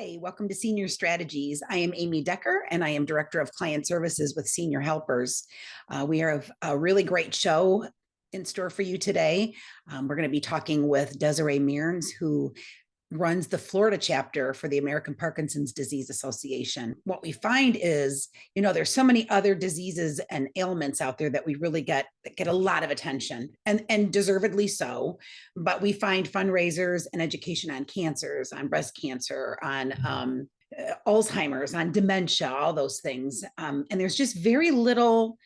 Hi, welcome to Senior Strategies. I am Amy Decker, and I am Director of Client Services with Senior Helpers. We have a really great show in store for you today. We're going to be talking with Desirae Mearns, who runs the Florida chapter for the American Parkinson's Disease Association. What we find is, there's so many other diseases and ailments out there that we really get a lot of attention, and deservedly so. But we find fundraisers and education on cancers, on breast cancer, on Alzheimer's, on dementia, all those things. And there's just very little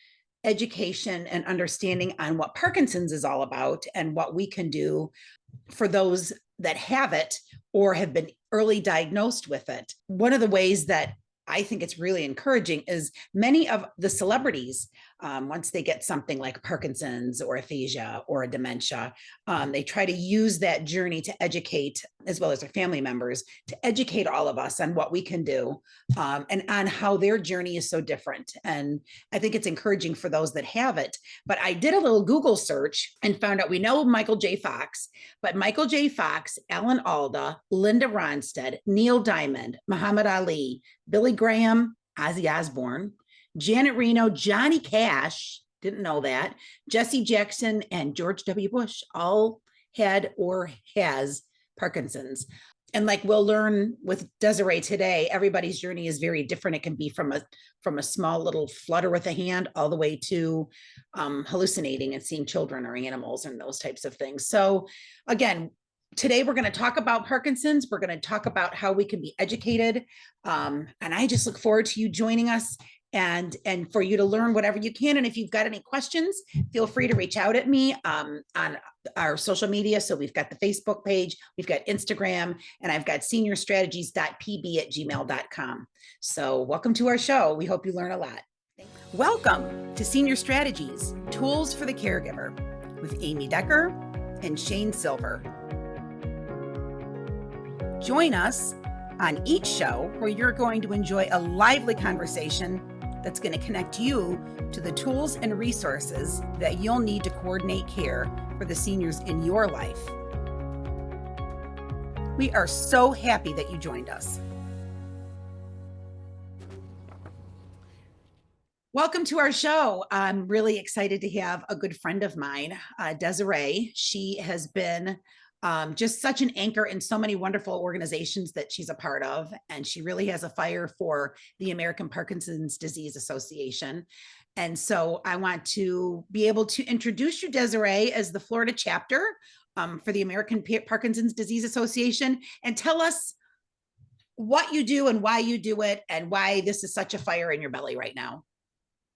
education and understanding on what Parkinson's is all about and what we can do for those that have it or have been early diagnosed with it. One of the ways that I think it's really encouraging is many of the celebrities, once they get something like Parkinson's or aphasia or a dementia, they try to use that journey to educate, as well as their family members, to educate all of us on what we can do and on how their journey is so different. And I think it's encouraging for those that have it. But I did a little Google search and found out we know Michael J. Fox, but Michael J. Fox, Alan Alda, Linda Ronstadt, Neil Diamond, Muhammad Ali, Billy Graham, Ozzy Osbourne, Janet Reno, Johnny Cash, didn't know that, Jesse Jackson, and George W. Bush all had or has Parkinson's. And like we'll learn with Desirae today, everybody's journey is very different. It can be from a small little flutter with a hand all the way to hallucinating and seeing children or animals and those types of things. So again, today we're going to talk about Parkinson's. We're going to talk about how we can be educated. And I just look forward to you joining us and for you to learn whatever you can. And if you've got any questions, feel free to reach out at me on our social media. So we've got the Facebook page, we've got Instagram, and I've got seniorstrategies.pb@gmail.com. So welcome to our show. We hope you learn a lot. Welcome to Senior Strategies, Tools for the Caregiver with Amy Decker and Shane Silver. Join us on each show where you're going to enjoy a lively conversation that's going to connect you to the tools and resources that you'll need to coordinate care for the seniors in your life. We are so happy that you joined us. Welcome to our show. I'm really excited to have a good friend of mine, Desirae. She has been just such an anchor in so many wonderful organizations that she's a part of. And she really has a fire for the American Parkinson's Disease Association. And so I want to be able to introduce you, Desirae, as the Florida chapter for the American Parkinson's Disease Association, and tell us what you do and why you do it and why this is such a fire in your belly right now.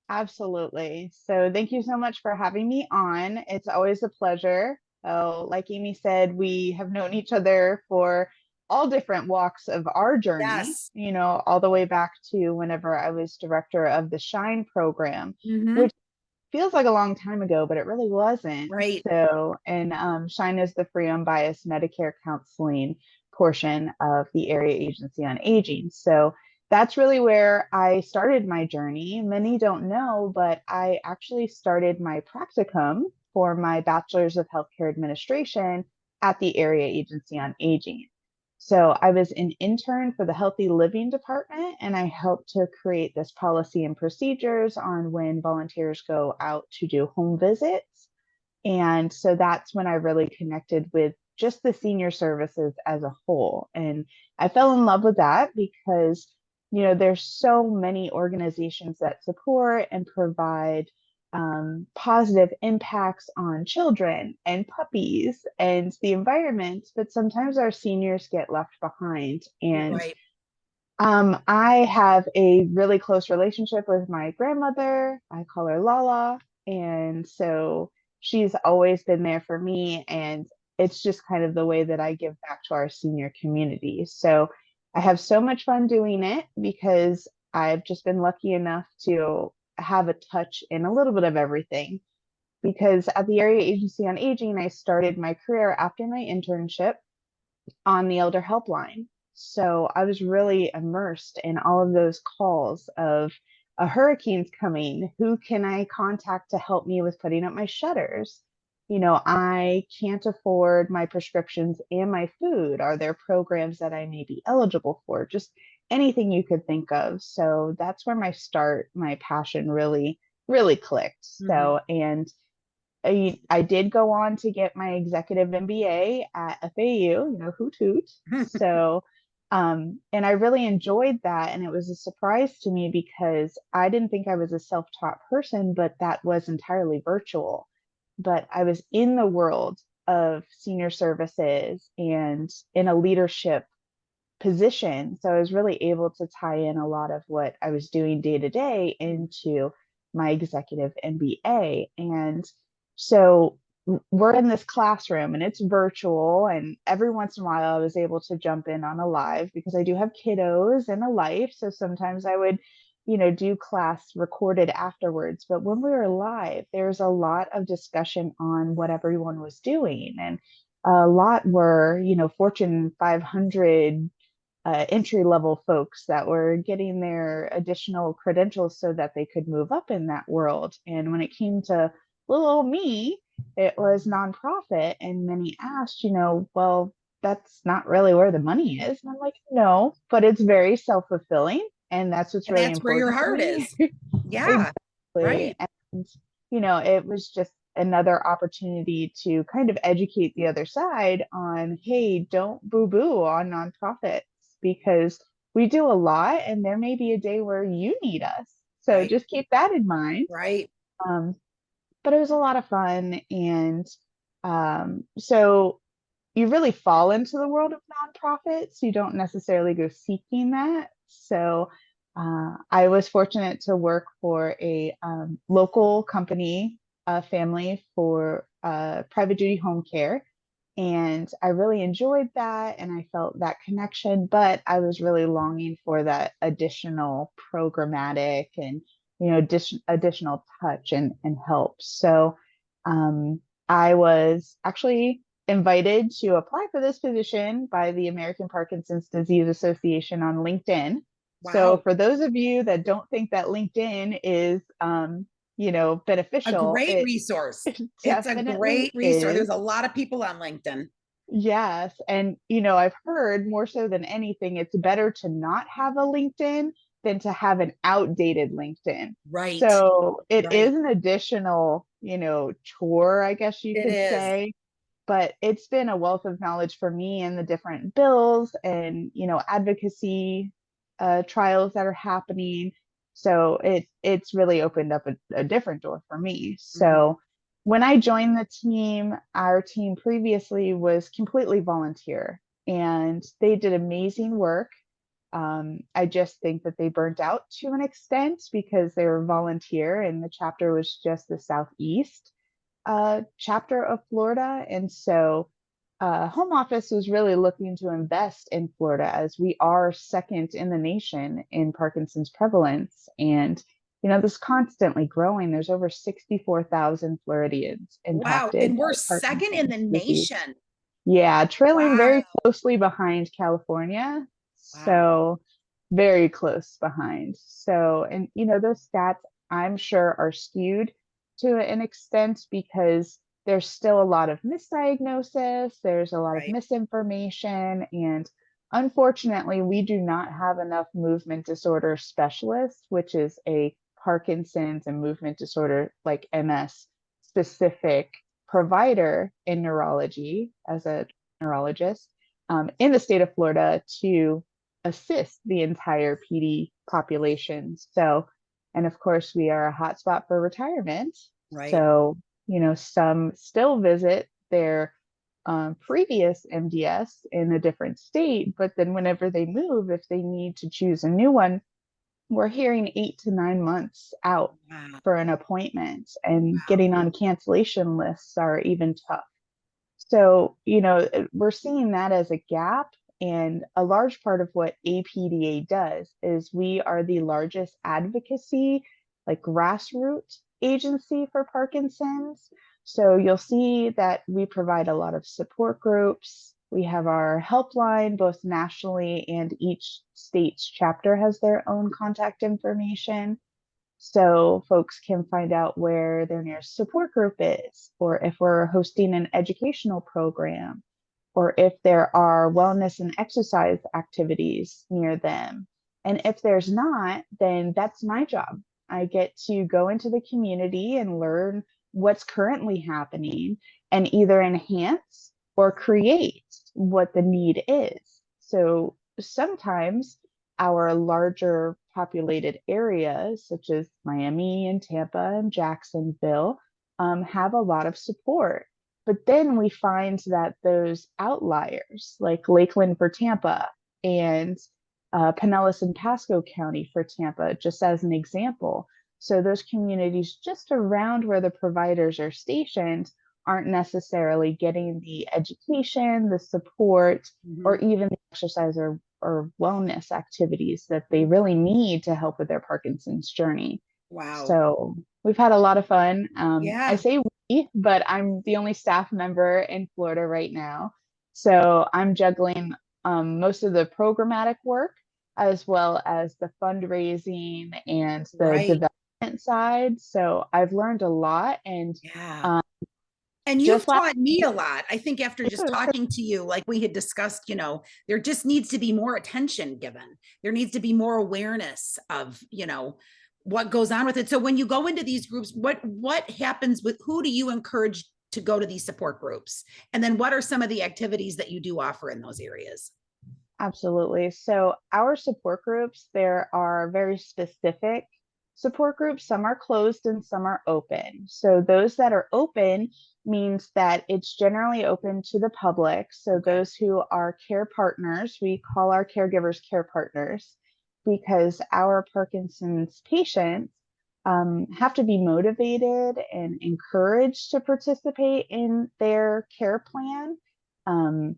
Absolutely. So thank you so much for having me on. It's always a pleasure. Oh, like Amy said, we have known each other for all different walks of our journey, Yes. all the way back to whenever I was director of the SHINE program, which feels like a long time ago, but it really wasn't. Right. So, and SHINE is the free unbiased Medicare counseling portion of the Area Agency on Aging. So that's really where I started my journey. Many don't know, but I actually started my practicum for my Bachelor's of Healthcare Administration at the Area Agency on Aging. So I was an intern for the Healthy Living Department, and I helped to create this policy and procedures on when volunteers go out to do home visits. And so that's when I really connected with just the senior services as a whole. And I fell in love with that because, there's so many organizations that support and provide positive impacts on children and puppies and the environment, but sometimes our seniors get left behind. And Right. I have a really close relationship with my grandmother. I call her Lala. And so she's always been there for me. And it's just kind of the way that I give back to our senior community. So I have so much fun doing it because I've just been lucky enough to have a touch in a little bit of everything. Because at the Area Agency on Aging, I started my career after my internship on the Elder Helpline. So I was really immersed in all of those calls of a hurricane's coming. Who can I contact to help me with putting up my shutters? I can't afford my prescriptions and my food. Are there programs that I may be eligible for? Just anything you could think of. So that's where my passion really clicked. Mhm. So, and I did go on to get my executive MBA at FAU, hoot hoot. So, and I really enjoyed that. And it was a surprise to me because I didn't think I was a self-taught person, but that was entirely virtual. But I was in the world of senior services and in a leadership position. So I was really able to tie in a lot of what I was doing day to day into my executive MBA. And so we're in this classroom and it's virtual. And every once in a while, I was able to jump in on a live because I do have kiddos and a life. So sometimes I would, do class recorded afterwards. But when we were live, there's a lot of discussion on what everyone was doing. And a lot were, Fortune 500 entry level folks that were getting their additional credentials so that they could move up in that world. And when it came to little old me, it was nonprofit. And many asked, well, that's not really where the money is. And I'm like, no, but it's very self fulfilling. And that's what's And really that's where your important to heart me. is. Yeah, Exactly. right. And, it was just another opportunity to kind of educate the other side on, hey, don't boo boo on nonprofits because we do a lot and there may be a day where you need us. So Right, just keep that in mind. right. Um, but it was a lot of fun. And so you really fall into the world of nonprofits. You don't necessarily go seeking that. So I was fortunate to work for a local company, family for private duty home care. And I really enjoyed that and I felt that connection, but I was really longing for that additional programmatic and, additional touch and help. So I was actually invited to apply for this position by the American Parkinson's Disease Association on LinkedIn. So Wow. for those of you that don't think that LinkedIn is, A beneficial, great it resource. It's a definitely great resource. is. There's a lot of people on LinkedIn. Yes. And, I've heard more so than anything, it's better to not have a LinkedIn than to have an outdated LinkedIn. Right, So it is right. an additional, chore, I guess you It could is. say, but it's been a wealth of knowledge for me and the different bills and, advocacy trials that are happening. So it's really opened up a different door for me. Mhm. So when I joined the team, our team previously was completely volunteer and they did amazing work. I just think that they burnt out to an extent because they were volunteer and the chapter was just the Southeast chapter of Florida. And so Home Office was really looking to invest in Florida as we are second in the nation in Parkinson's prevalence. And, this constantly growing. There's over 64,000 Floridians Wow. impacted And we're by second in Parkinson's the disease. nation. Yeah, trailing Wow. very closely behind California. Wow. So very close behind. So, and those stats I'm sure are skewed to an extent because there's still a lot of misdiagnosis, there's a lot of Right. misinformation, and unfortunately, we do not have enough movement disorder specialists, which is a Parkinson's and movement disorder like MS specific provider in neurology as a neurologist in the state of Florida to assist the entire PD population. So, and of course, we are a hotspot for retirement. Right. So, some still visit their previous MDS in a different state, but then whenever they move, if they need to choose a new one, we're hearing 8 to 9 months out Wow. for an appointment, and Wow. getting on cancellation lists are even tough. So, we're seeing that as a gap. And a large part of what APDA does is we are the largest advocacy, like grassroots agency for Parkinson's. So you'll see that we provide a lot of support groups. We have our helpline, both nationally, and each state's chapter has their own contact information. So folks can find out where their nearest support group is, or if we're hosting an educational program, or if there are wellness and exercise activities near them. And if there's not, then that's my job. I get to go into the community and learn what's currently happening and either enhance or create what the need is. So sometimes our larger populated areas, such as Miami and Tampa and Jacksonville, have a lot of support. But then we find that those outliers, like Lakeland for Tampa and Pinellas and Pasco County for Tampa, just as an example. So those communities just around where the providers are stationed aren't necessarily getting the education, the support, or even the exercise or wellness activities that they really need to help with their Parkinson's journey. Wow. So we've had a lot of fun. I Yeah. say we, but I'm the only staff member in Florida right now. So I'm juggling most of the programmatic work as well as the fundraising and the Right. development side. So I've learned a lot. And Yeah. um, And you've just last taught me a lot. I think after just year, talking to you, like we had discussed, there just needs to be more attention given. There needs to be more awareness of, what goes on with it. So when you go into these groups, what happens with who do you encourage to go to these support groups? And then what are some of the activities that you do offer in those areas? absolutely. So our support groups, there are very specific support groups. Some are closed and some are open. So those that are open means that it's generally open to the public. So Okay. those who are care partners, we call our caregivers care partners because our Parkinson's patients have to be motivated and encouraged to participate in their care plan. Um,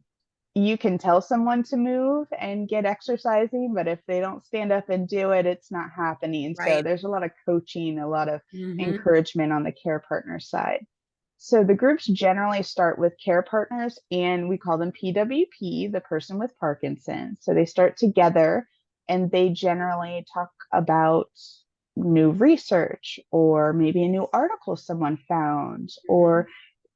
you can tell someone to move and get exercising, but if they don't stand up and do it, it's not happening. So Right. there's a lot of coaching, a lot of Hmm. encouragement on the care partner side. So the groups generally start with care partners, and we call them PWP, the person with Parkinson's. So they start together and they generally talk about new research or maybe a new article someone found, or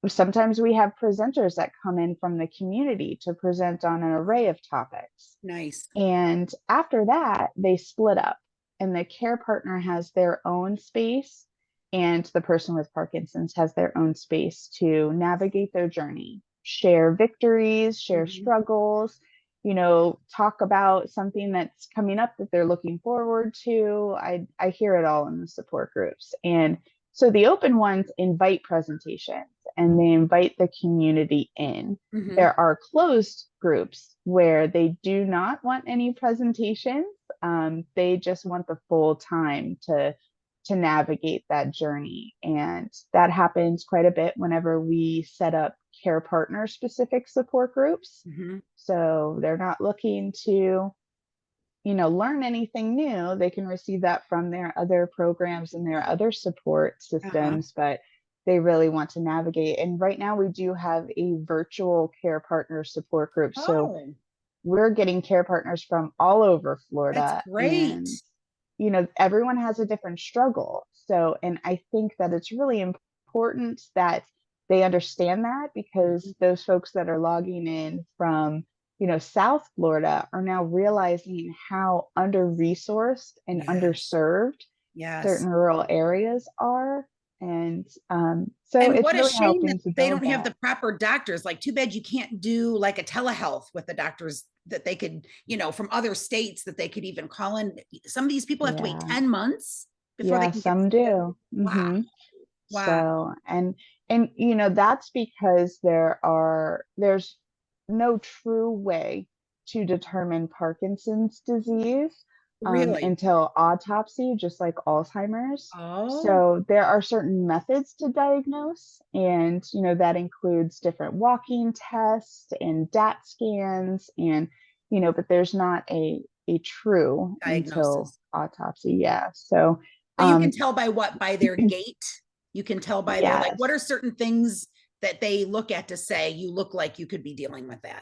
sometimes we have presenters that come in from the community to present on an array of topics. Nice. And after that, they split up, and the care partner has their own space, and the person with Parkinson's has their own space to navigate their journey, share victories, share Mhm. struggles, talk about something that's coming up that they're looking forward to. I hear it all in the support groups. And so the open ones invite presentations and they invite the community in. Mhm. There are closed groups where they do not want any presentations. They just want the full time to navigate that journey. And that happens quite a bit whenever we set up care partner specific support groups. Mhm. So they're not looking to, learn anything new. They can receive that from their other programs and their other support Uh-huh. systems, but they really want to navigate. And right now we do have a virtual care partner support group. So Oh, we're getting care partners from all over that's Florida, great. and everyone has a different struggle. So, and I think that it's really important that they understand that, Mhm. because those folks that are logging in from, South Florida are now realizing how under-resourced and Yes. underserved Yes. certain rural areas are. And so And it's what a really shame that helping to they build don't have that. the proper doctors. Like, too bad you can't do like a telehealth with the doctors that they could, from other states that they could even call in. Some of these people have to wait Yeah. 10 months before they Yeah, can get some scheduled. do. Wow. Wow. So, and that's because there's no true way to determine Parkinson's disease Really? until autopsy, just like Alzheimer's. Oh, So there are certain methods to diagnose, and that includes different walking tests and DAT scans, and but there's not a true until diagnosis. autopsy. Yeah. So So you can um, tell by what? By their gait. You can tell by their, like, what yes. are certain things that they look at to say you look like you could be dealing with that?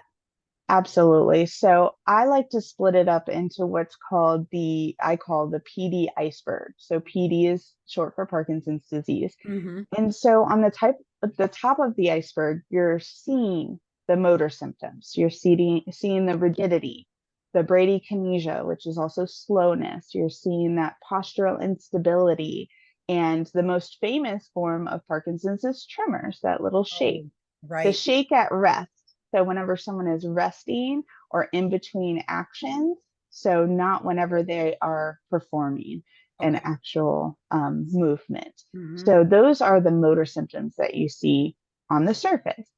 Absolutely. So I like to split it up into what's called I call the PD iceberg. So PD is short for Parkinson's disease. Hmm. And so on the top of the iceberg, you're seeing the motor symptoms. You're seeing the rigidity, the bradykinesia, which is also slowness. You're seeing that postural instability. And the most famous form of Parkinson's is tremors, that little shake. Oh, The right. shake at rest. So whenever someone is resting or in between actions, so not whenever they are performing an Okay. actual movement. Hmm. So those are the motor symptoms that you see on the surface.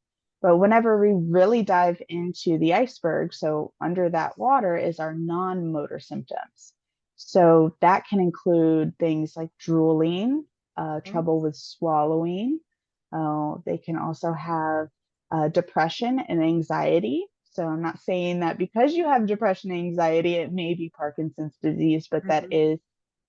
But whenever we really dive into the iceberg, so under that water is our non-motor symptoms. So that can include things like drooling, trouble with swallowing. They can also have depression and anxiety. So I'm not saying that because you have depression and anxiety, it may be Parkinson's disease, but that Hmm. is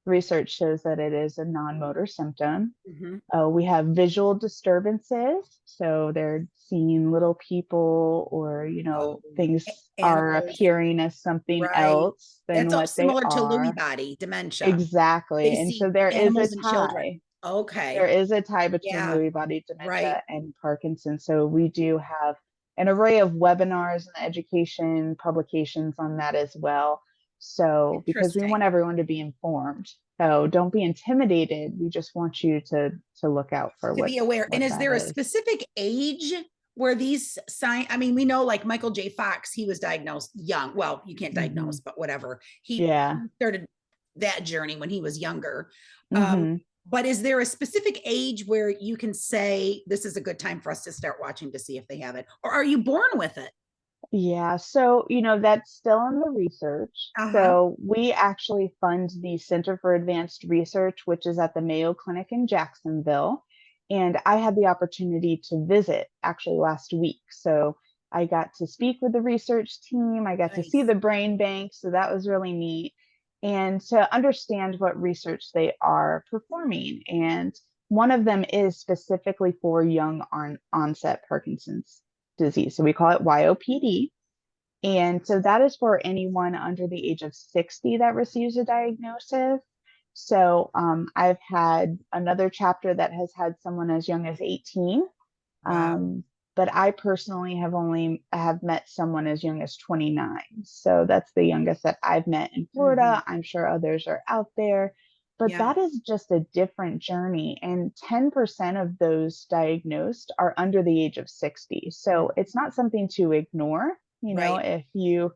research shows that it is a non-motor symptom. Hmm. We have visual disturbances. So they're seeing little people or, Oh, things are animals, appearing as something right. else than That's all what they similar to Lewy are. body dementia. Exactly. They And so see there is a animals and children. tie. There Okay. is a tie between Yeah, Lewy body right. dementia and Parkinson's. So we do have an array of webinars and education publications on that as well. So because we want Interesting. everyone to be informed. So don't be intimidated. We just want you to look out for To be aware. And what is that there a is. specific age where these sign? I mean, we know like Michael J. Fox, he was diagnosed young. Well, you can't Hmm. diagnose, but whatever. He Yeah. started that journey when he was younger. Um, Hmm. but is there a specific age where you can say this is a good time for us to start watching to see if they have it? Or are you born with it? Yeah, so that's still in the research. Uh-huh. So we actually fund the Center for Advanced Research, which is at the Mayo Clinic in Jacksonville. And I had the opportunity to visit actually last week. So I got to speak with the research team. I got to see Nice. the brain bank. So that was really neat. And to understand what research they are performing. And one of them is specifically for young onset Parkinson's disease. So we call it YOPD. And so that is for anyone under the age of 60 that receives a diagnosis. So I've had another chapter that has had someone as young as 18. Wow. But I personally have met someone as young as 29. So that's the youngest that I've met in Hmm. Florida. I'm sure others are out there. But Yeah. that is just a different journey. And 10% of those diagnosed are under the age of 60. So Mhm. it's not something to ignore. Right. If you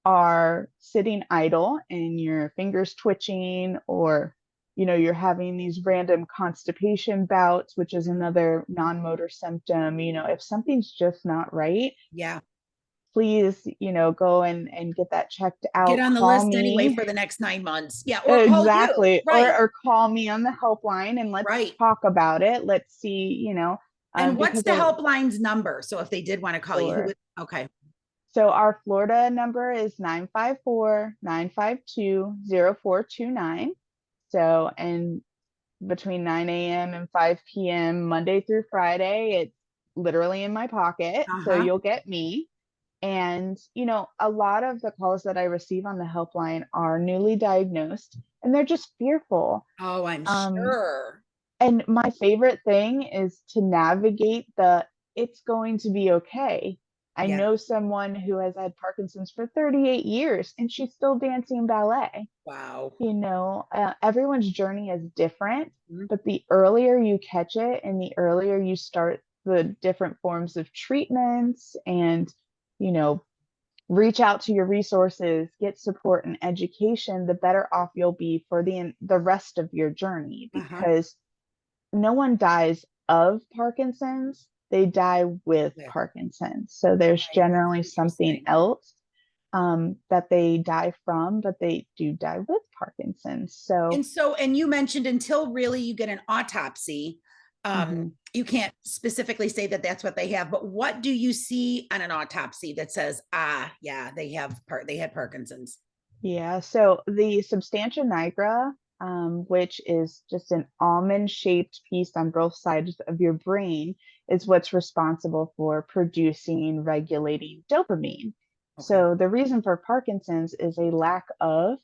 are sitting idle and your fingers twitching, or you're having these random constipation bouts, which is Mhm. another non-motor symptom. If something's just not right, Yeah. please, go and get that checked Get out. on the Call list anyway me. for the next 9 months. Yeah. Or call you. Exactly. Or Right. call me on the helpline and let's Right. talk about it. Let's see, And what's because the helpline's number? So if they did want to call you, who would? sure. Okay. So our Florida number is 954-952-0429. So, and between 9 a.m. and 5 p.m. Monday through Friday. It's literally in my pocket. So Uh-huh. you'll get me. And, a lot of the calls that I receive on the helpline are newly diagnosed and they're just fearful. Oh, I'm Um, sure. and my favorite thing is to navigate it's going to be okay. I Yeah. know someone who has had Parkinson's for 38 years and she's still dancing ballet. Wow. Everyone's journey is different, Mhm. but the earlier you catch it and the earlier you start the different forms of treatments and, you know, reach out to your resources, get support and education, the better off you'll be for the rest of your journey, Uh-huh. because no one dies of Parkinson's, they die with Yeah. Parkinson's. So there's Right. That's generally something interesting. else that they die from, but they do die with Parkinson's. So, And you mentioned until really you get an autopsy, mhm. you can't specifically say that that's what they have, but what do you see on an autopsy that says, ah, yeah, they had Parkinson's? Yeah. So the substantia nigra, which is just an almond-shaped piece on both sides of your brain, is what's responsible for producing, regulating dopamine. Okay. So the reason for Parkinson's is a lack of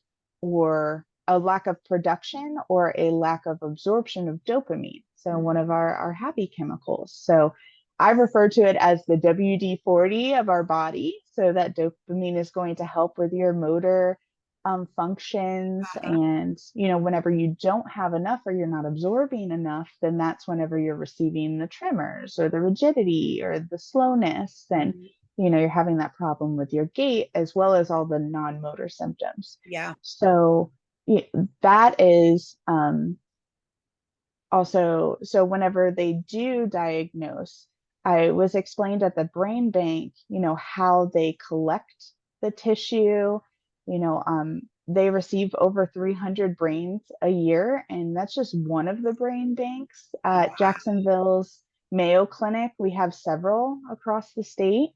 production or a lack of absorption of dopamine. So one of our happy chemicals. So I refer to it as the WD-40 of our body. So that dopamine is going to help with your motor functions. Uh-huh. And, whenever you don't have enough or you're not absorbing enough, then that's whenever you're receiving the tremors or the rigidity or the slowness. And, Mhm. you're having that problem with your gait as well as all the non-motor symptoms. Yeah. So that is also, so whenever they do diagnose, I was explained at the brain bank, how they collect the tissue, they receive over 300 brains a year, and that's just one of the brain banks at Wow. Jacksonville's Mayo Clinic. We have several across the state.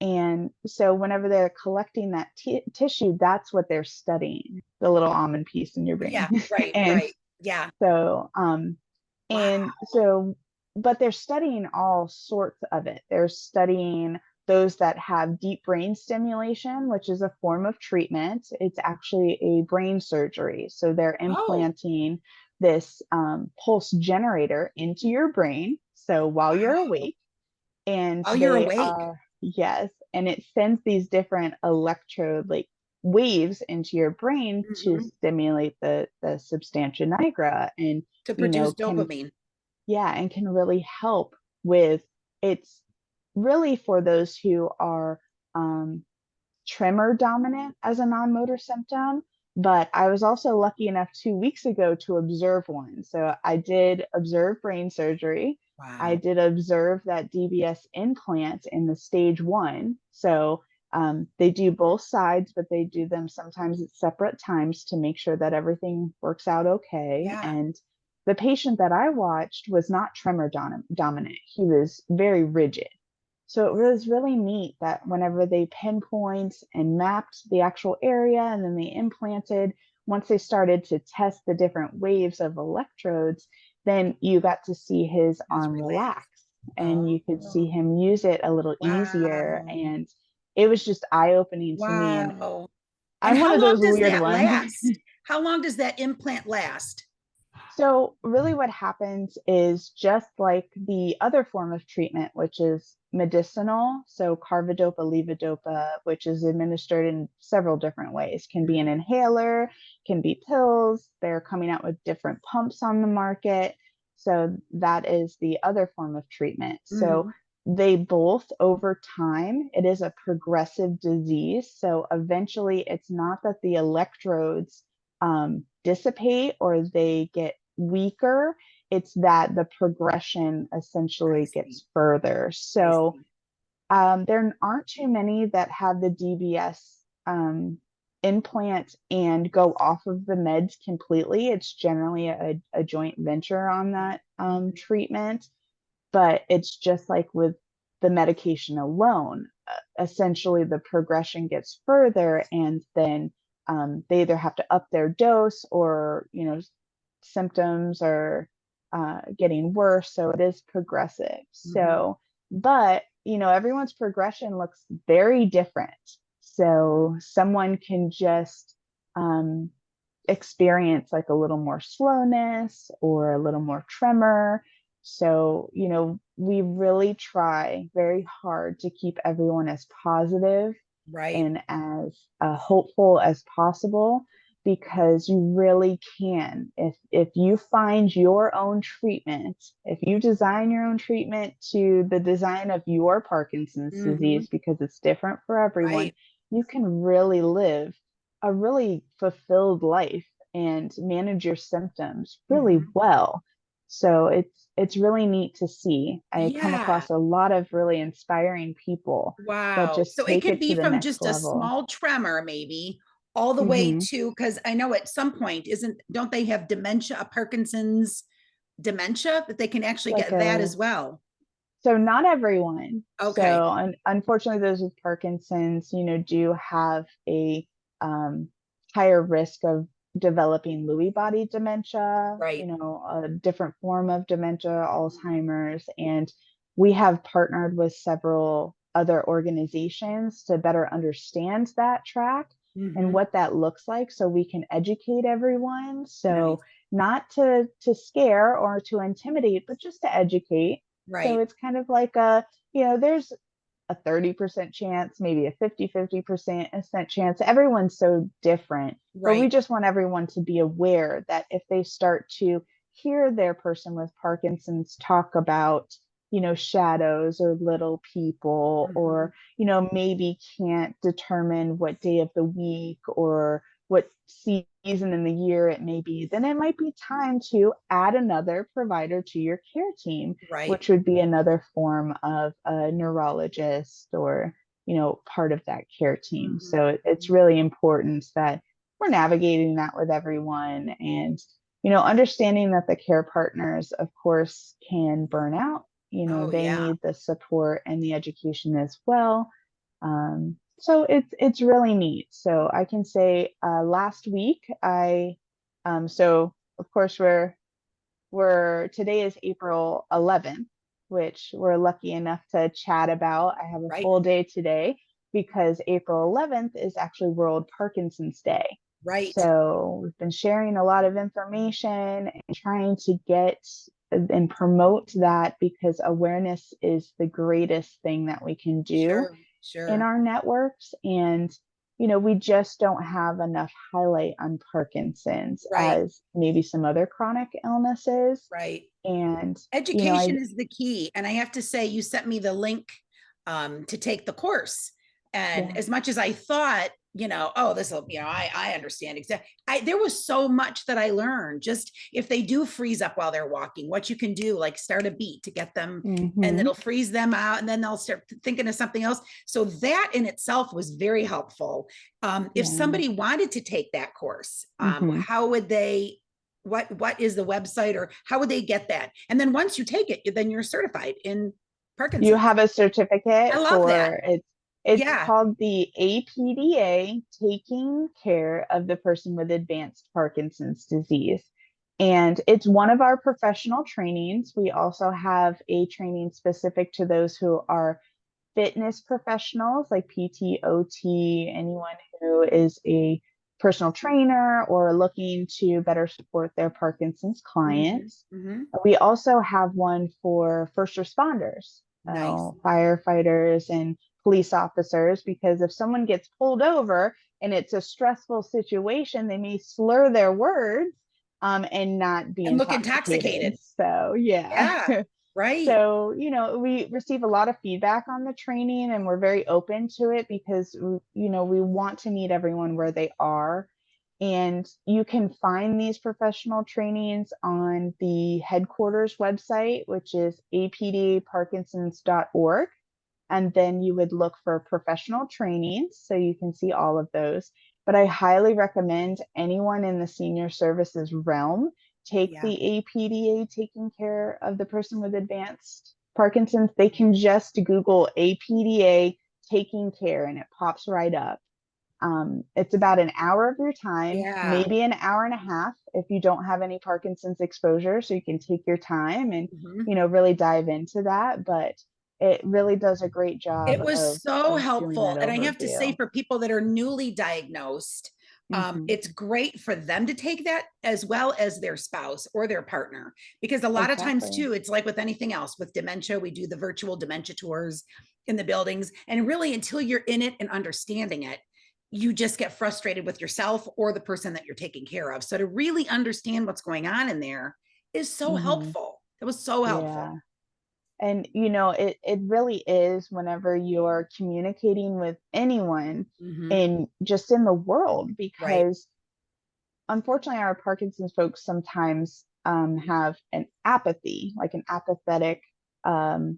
And so whenever they're collecting that tissue, that's what they're studying, the little almond piece in your brain. Yeah. Right. And Right. Yeah. so, Wow. and so, but they're studying all sorts of it. They're studying those that have deep brain stimulation, which is a form of treatment. It's actually a brain surgery. So they're Oh, implanting this pulse generator into your brain. So while you're wow. awake, and Oh, you're they awake. are, yes, and it sends these different electrode like waves into your brain to Mhm. stimulate the substantia nigra, and To produce can, dopamine. yeah, and can really help with, it's really for those who are um tremor dominant as a non-motor symptom. But I was also lucky enough 2 weeks ago to observe one. So I did observe brain surgery. I Wow. did observe that DBS implant in the stage one. So they do both sides, but they do them sometimes at separate times to make sure that everything works out okay. Yeah. And the patient that I watched was not tremor dominant. He was very rigid. So it was really neat that whenever they pinpoint and mapped the actual area and then they implanted, once they started to test the different waves of electrodes, then you got to see his It was arm relax relaxed. and Oh, you could see him use it a little easier. wow. And it was just eye-opening to me. And Wow. And I'm one how of long those does weird that ones. last? How long does that implant last? So really what happens is just like the other form of treatment, which is medicinal. So carbidopa, levodopa, which is administered in several different ways, can be an inhaler, can be pills. They're coming out with different pumps on the market. So that is the other form of treatment. So Mhm. they both over time, it is a progressive disease. So eventually it's not that the electrodes dissipate or they get weaker, it's that the progression I essentially see. gets further. I So see. there aren't too many that have the DBS implant and go off of the meds completely. It's generally a joint venture on that Mhm. treatment, but it's just like with the medication alone. Essentially, the progression gets further, and then they either have to up their dose or, symptoms are getting worse. So it is progressive. Mhm. So, but, everyone's progression looks very different. So someone can just um, experience like a little more slowness or a little more tremor. So, we really try very hard to keep everyone as positive Right. and as hopeful as possible, because you really can, if you find your own treatment, if you design your own treatment to the design of your Parkinson's Mhm. disease, because it's different for everyone, Right. you can really live a really fulfilled life and manage your symptoms really Mhm. well. So it's really neat to see. I come Yeah. across a lot of really inspiring people that Wow. just So it take can it to be the from next just a level. small tremor, maybe, all the way Hmm. to, because I know at some point, don't they have dementia, a Parkinson's dementia, that they can actually Like get that a as well? So not everyone. Okay. So unfortunately, those with Parkinson's, do have a um, higher risk of developing Lewy body dementia, Right. a different form of dementia, Alzheimer's, and we have partnered with several other organizations to better understand that track and what that looks like, so we can educate everyone. Nice. So not to scare or to intimidate, but just to educate. So Right. it's kind of like a, there's a 30% chance, maybe a 50% chance. Everyone's so different, but we Right. just want everyone to be aware that if they start to hear their person with Parkinson's talk about, shadows or little people, Mhm. or, maybe can't determine what day of the week or what season in the year it may be, then it might be time to add another provider to your care team, Right. which would be another form of a neurologist or, part of that care team. Mhm. So it's really important that we're navigating that with everyone, and, understanding that the care partners, of course, can burn out. Oh, They yeah. need the support and the education as well. So it's really neat. So I can say last week so of course we're today is April 11th, which we're lucky enough to chat about. I have a Right. full day today because April 11th is actually World Parkinson's Day. Right. So we've been sharing a lot of information and trying to get and promote that, because awareness is the greatest thing that we can do Sure. in Sure. our networks. And, we just don't have enough highlight on Parkinson's Right. as maybe some other chronic illnesses. Right. And, Education is the key. And I have to say, you sent me the link to take the course. And yeah, as much as I thought, oh, this will, I understand exactly. There was so much that I learned. Just if they do freeze up while they're walking, what you can do, like start a beat to get them, and hmm it'll freeze them out, and then they'll start thinking of something else. So that in itself was very helpful. If yeah, somebody wanted to take that course, hmm how would they? What is the website, or how would they get that? And then once you take it, then you're certified in you Parkinson's. have a I certificate love that. for it's Yeah. called the APDA, Taking Care of the Person with Advanced Parkinson's Disease. And it's one of our professional trainings. We also have a training specific to those who are fitness professionals, like PT, OT, anyone who is a personal trainer or looking to better support their Parkinson's Hmm. clients. Hmm. We also have one for first responders, Nice. firefighters and police officers, because if someone gets pulled over and it's a stressful situation, they may slur their words and not be And look intoxicated. intoxicated. So, yeah. Yeah. Right. So, we receive a lot of feedback on the training, and we're very open to it because, we want to meet everyone where they are. And you can find these professional trainings on the headquarters website, which is apdaparkinsons.org. And then you would look for professional trainings, so you can see all of those. But I highly recommend anyone in the senior services realm take Yeah. the APDA, Taking Care of the Person with Advanced Parkinson's. They can just Google APDA Taking Care and it pops right up. It's about an hour of your time, Yeah. maybe an hour and a half if you don't have any Parkinson's exposure. So you can take your time and, Hmm. really dive into that. But it really does a great job It was of, so doing that helpful. And I have to say, overview. for people that are newly diagnosed, Hmm. it's great for them to take that as well as their spouse or their partner. Because a lot of times, Exactly. too, it's like with anything else, with dementia, we do the virtual dementia tours in the buildings. And really, until you're in it and understanding it, you just get frustrated with yourself or the person that you're taking care of. So to really understand what's going on in there is so Hmm. helpful. It was so helpful. Yeah. And it really is, whenever you're communicating with anyone Hmm. in just in the world, Right. because unfortunately our Parkinson's folks sometimes have an apathy, like an apathetic um,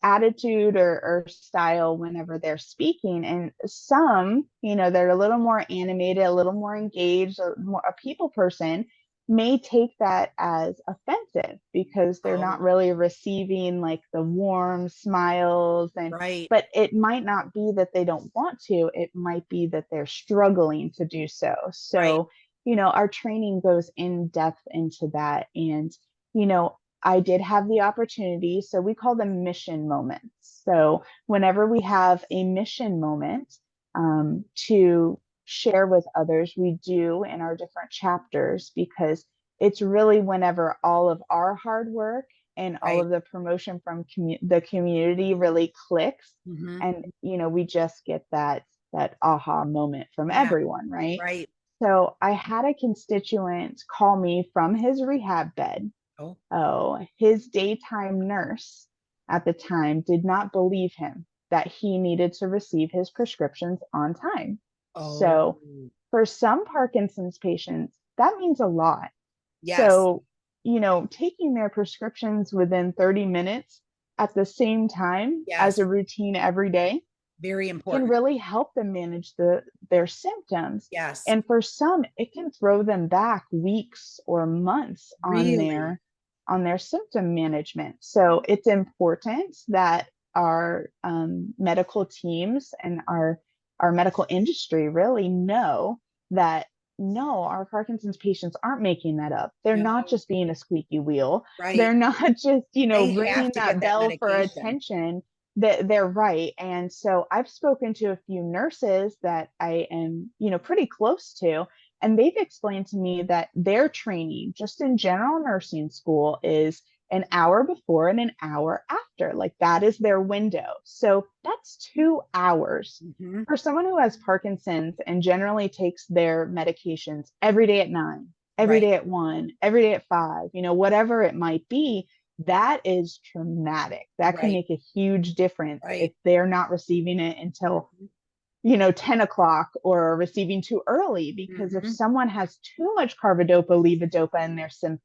attitude or style whenever they're speaking. And some, they're a little more animated, a little more engaged, or more a people person, may take that as offensive because they're not Oh, really receiving like the warm smiles. And right. but it might not be that they don't want to, it might be that they're struggling to do so. Right. So, our training goes in depth into that. And, you know I did have the opportunity, so we call them mission moments. So whenever we have a mission moment to share with others, we do in our different chapters, because it's really whenever all of our hard work and all Right. of the promotion from the community really clicks, Mhm. and we just get that aha moment from Yeah. everyone, right? Right. So I had a constituent call me from his rehab bed. Oh. Oh, his daytime nurse at the time did not believe him that he needed to receive his prescriptions on time. Oh. So for some Parkinson's patients, that means a lot. Yes. So, taking their prescriptions within 30 minutes at the same time as Yes. a routine every day Very can important. really help them manage their symptoms. Yes. And for some, it can throw them back weeks or months on Really. their symptom management. So it's important that our medical teams and our medical industry really know that no, our Parkinson's patients aren't making that up. They're not No. just being a squeaky wheel. Right. They're not just, They have ringing to that get that bell for medication. attention. That they're right. And so I've spoken to a few nurses that I am, pretty close to, and they've explained to me that their training just in general nursing school is an hour before and an hour after. Like that is their window. So that's 2 hours Mhm. for someone who has Parkinson's and generally takes their medications every day at 9, every Right. day at 1, every day at 5, whatever it might be. That is traumatic. That can Right. make a huge difference if Right. they're not receiving it until, Mhm. 10 o'clock, or receiving too early. Because if Mhm. someone has too much carbidopa, levodopa in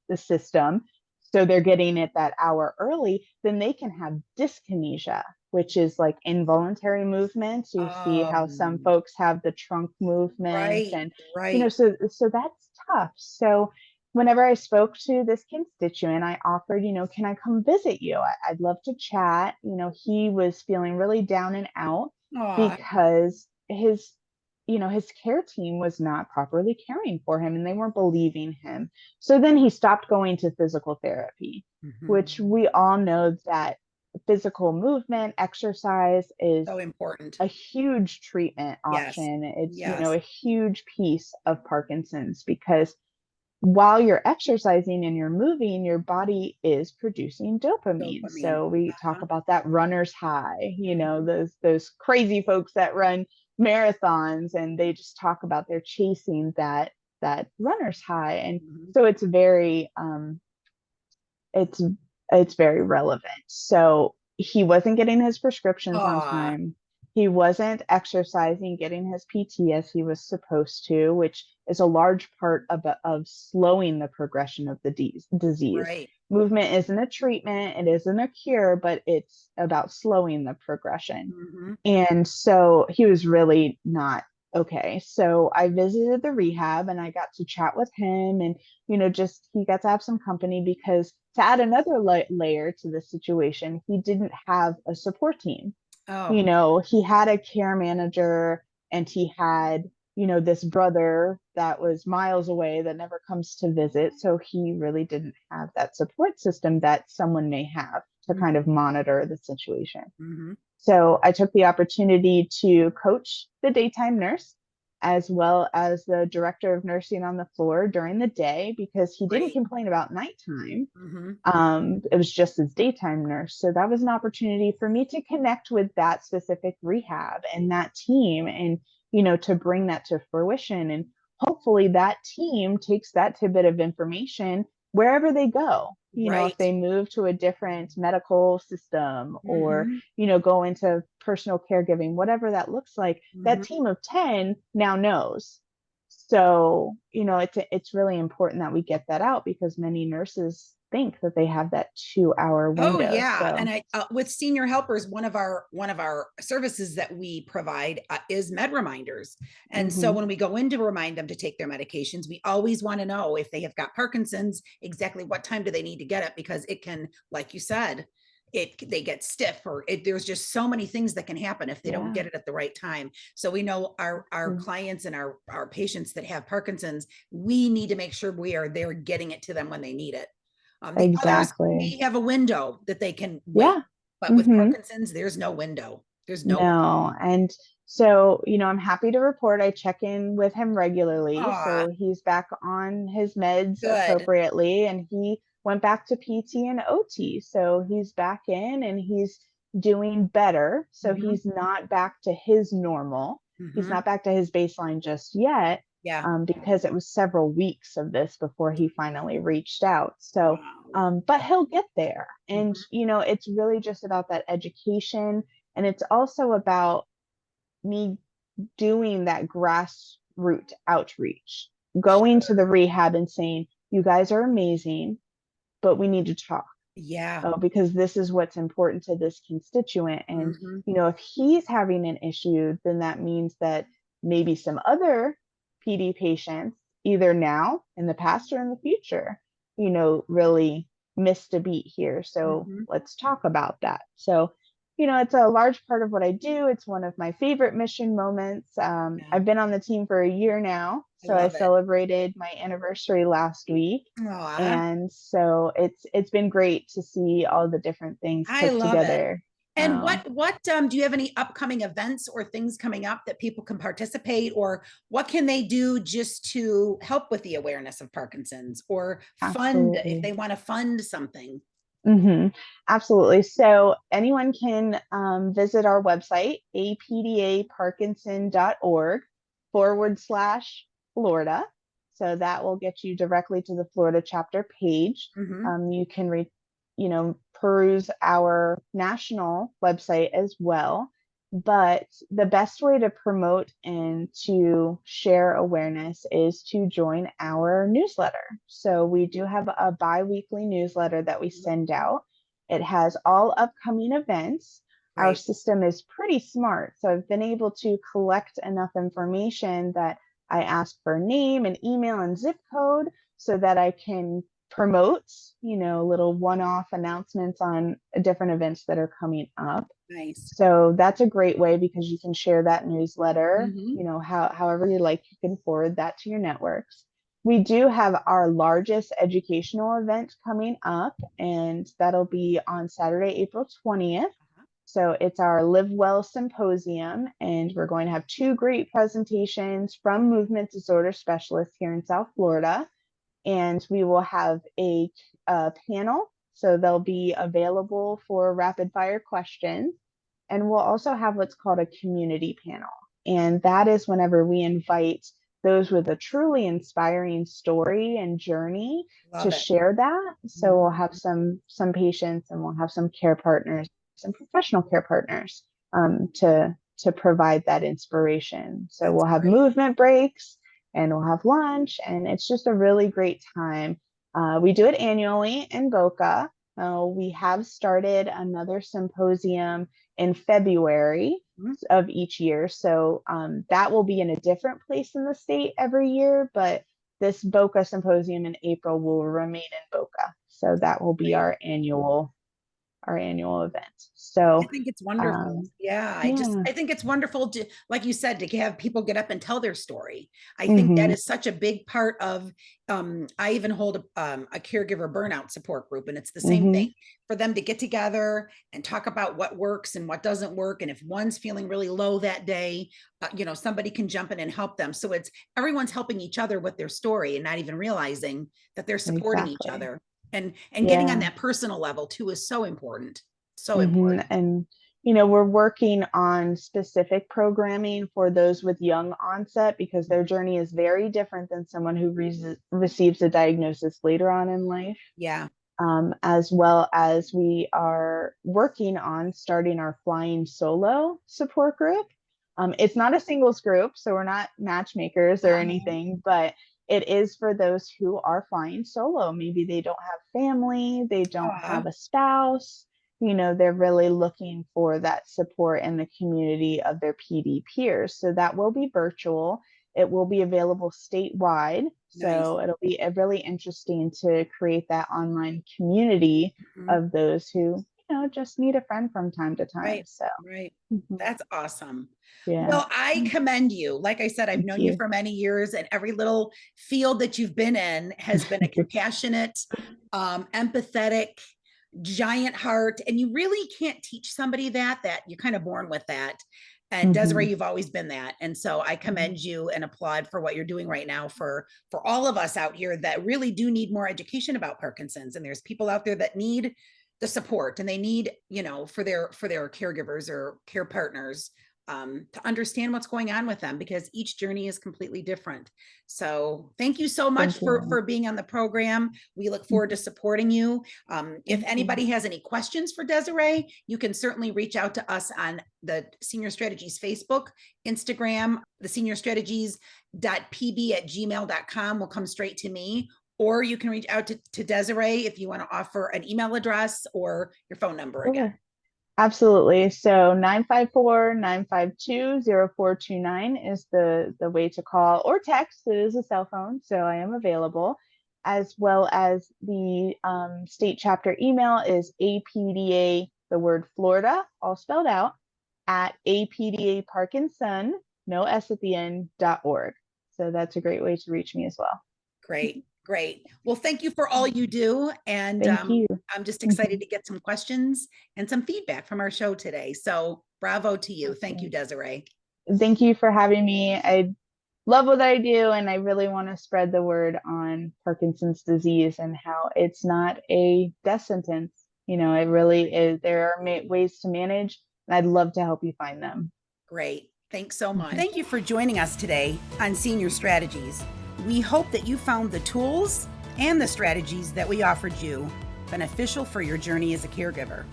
the system, so they're getting it that hour early, then they can have dyskinesia, which is like involuntary movements. You see how some Um, folks have the trunk movement, right. and Right. so that's tough. So whenever I spoke to this constituent, I offered, can I come visit you? I'd love to chat. He was feeling really down and out Aw. because his care team was not properly caring for him and they weren't believing him. So then he stopped going to physical therapy, Mhm. which we all know that physical movement, exercise is So important. a huge treatment Yes. option. It's, Yes. a huge piece of Parkinson's, because while you're exercising and you're moving, your body is producing dopamine. Dopamine. So we talk Uh-huh. about that runner's high, Mhm. those crazy folks that run marathons, and they just talk about they're chasing that runner's high. And Mhm. so it's it's very relevant. So he wasn't getting his prescriptions on Aw. time. He wasn't exercising, getting his PT as he was supposed to, which is a large part of slowing the progression of the disease. Right. Movement isn't a treatment, it isn't a cure, but it's about slowing the progression. Mhm. And so he was really not okay. So I visited the rehab and I got to chat with him, and, just he got to have some company, because to add another layer to the situation, he didn't have a support team. Oh. He had a care manager, and he had, this brother that was miles away that never comes to visit. So he really didn't have that support system that someone may have to kind of monitor the situation. Mhm. So I took the opportunity to coach the daytime nurse as well as the director of nursing on the floor during the day, because he didn't Great. complain about nighttime. Mhm. It was just his daytime nurse. So that was an opportunity for me to connect with that specific rehab and that team, and, to bring that to fruition. And hopefully that team takes that tidbit of information wherever they go. If Right. they move to a different medical system, or, Mhm. go into personal caregiving, whatever that looks like, that Mhm. team of 10 now knows. So, it's really important that we get that out, because many nurses think that they have that 2 hour Oh window. yeah, and So, I with senior helpers, one of our services that we provide is med reminders. And so mhm, when we go in to remind them to take their medications, we always want to know if they have got Parkinson's, exactly what time do they need to get it, because it can, like you said, they get stiff, or there's just so many things that can happen if they don't yeah, get it at the right time. So we know our mm, clients and our patients that have Parkinson's, we need to make sure we are there getting it to them when they need it. The others Exactly. may have a window that they can wait, Yeah. but with Hmm. Parkinson's, there's no window. There's no window. No. And so, I'm happy to report I check in with him regularly. Aw, So he's back on his meds good. appropriately, and he went back to PT and OT. So he's back in and he's doing better. So Hmm. he's not back to his normal. He's Hmm. not back to his baseline just yet, Yeah. because it was several weeks of this before he finally reached out. So, Wow. but he'll get there. And, Mhm. it's really just about that education. And it's also about me doing that grassroots outreach, going to the rehab and saying, you guys are amazing, but we need to talk. Yeah. Because this is what's important to this constituent. And, Hmm. if he's having an issue, then that means that maybe some other PD patients, either now, in the past, or in the future, really missed a beat here. So Hmm. let's talk about that. So, it's a large part of what I do. It's one of my favorite mission moments. Yeah. I've been on the team for a year now. I So I love it. celebrated my anniversary last week. Aw, And so it's been great to see all the different things I put love it. together. And Um, what do you have any upcoming events or things coming up that people can participate, or what can they do just to help with the awareness of Parkinson's or fund if Absolutely. they want to fund something? Hmm. Absolutely. So anyone can visit our website, apdaparkinson.org/Florida. So that will get you directly to the Florida chapter page. Hmm. You can peruse our national website as well. But the best way to promote and to share awareness is to join our newsletter. So we do have a bi-weekly newsletter that we send out. It has all upcoming events. Our Right. system is pretty smart. So I've been able to collect enough information that I ask for name and email and zip code so that I can promote, little one-off announcements on different events that are coming up. Nice. So that's a great way because you can share that newsletter, Hmm. however you like, you can forward that to your networks. We do have our largest educational event coming up, and that'll be on Saturday, April 20th. So it's our Live Well Symposium, and we're going to have two great presentations from movement disorder specialists here in South Florida. And we will have a panel, so they'll be available for rapid fire questions. And we'll also have what's called a community panel. And that is whenever we invite those with a truly inspiring story and journey to Love it. share that. So we'll Mhm. have some patients, and we'll have some care partners, some professional care partners, to provide that inspiration. So That's we'll have great. movement breaks and we'll have lunch, and it's just a really great time. We do it annually in Boca. We have started another symposium in February Mhm. of each year. So that will be in a different place in the state every year, but this Boca Symposium in April will remain in Boca. So that will be Great. our annual event. I So think it's wonderful. um, Yeah, yeah. I think it's wonderful to, like you said, to have people get up and tell their story. I think that Hmm. is such a big part of, I even hold a caregiver burnout support group, and it's the same thing Hmm. for them to get together and talk about what works and what doesn't work. And if one's feeling really low that day, somebody can jump in and help them. So it's everyone's helping each other with their story and not even realizing that they're supporting each Exactly. other. And getting on Yeah. that personal level too is so important. So Hmm. important. And, we're working on specific programming for those with young onset because their journey is very different than someone who receives a diagnosis later on in life. Yeah. As well as we are working on starting our flying solo support group. It's not a singles group, so we're not matchmakers or Uh-huh. anything, but it is for those who are flying solo. Maybe they don't have family, they don't Aw, have a spouse. They're really looking for that support in the community of their PD peers. So that will be virtual. It will be available statewide. nice. So it'll be really interesting to create that online community Mhm. of those who just need a friend from time to time. Right. So Right. mhm, That's awesome. yeah, Well, I commend you. Like I said, I've thank known you you. for many years, and every little field that you've been in has been a compassionate, empathetic, giant heart. And you really can't teach somebody that you're kind of born with that. And Desiree, Mhm, you've always been that. And so I mhm. commend you and applaud for what you're doing right now for all of us out here that really do need more education about Parkinson's. And there's people out there that need the support and they need, for their caregivers or care partners to understand what's going on with them because each journey is completely different. So thank you so much Thank you. for being on the program. We look forward to Mhm, supporting you. If thank you. anybody has any questions for Desiree, you can certainly reach out to us on the Senior Strategies Facebook, Instagram, the Senior Strategies.pb@gmail.com will come straight to me. Or you can reach out to Desiree if you want to offer an email address or your phone number again. Sure. Absolutely. So 954-952-0429 is the way to call or text. It is a cell phone, so I am available, as well as the state chapter email is APDA, the word Florida, all spelled out, at APDA Parkinson, no S at the end, .org. So that's a great way to reach me as well. Great, great. Well, thank you for all you do. And Thank you. I'm just excited to get some questions and some feedback from our show today. So bravo to you. Thank you, Awesome. Desiree. Thank you for having me. I love what I do, and I really want to spread the word on Parkinson's disease and how it's not a death sentence. It really is. There are ways to manage, and I'd love to help you find them. Great. Thanks so much. Mhm. Thank you for joining us today on Senior Strategies. We hope that you found the tools and the strategies that we offered you beneficial for your journey as a caregiver.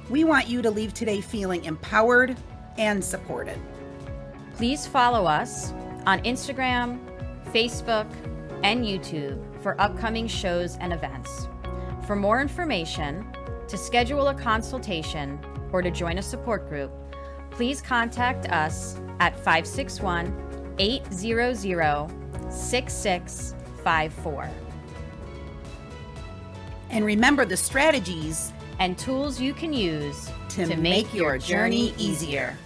We want you to leave today feeling empowered and supported. Please follow us on Instagram, Facebook, and YouTube for upcoming shows and events. For more information, to schedule a consultation, or to join a support group, please contact us at 561-800-6654. And remember the strategies And tools you can use to make your journey easier.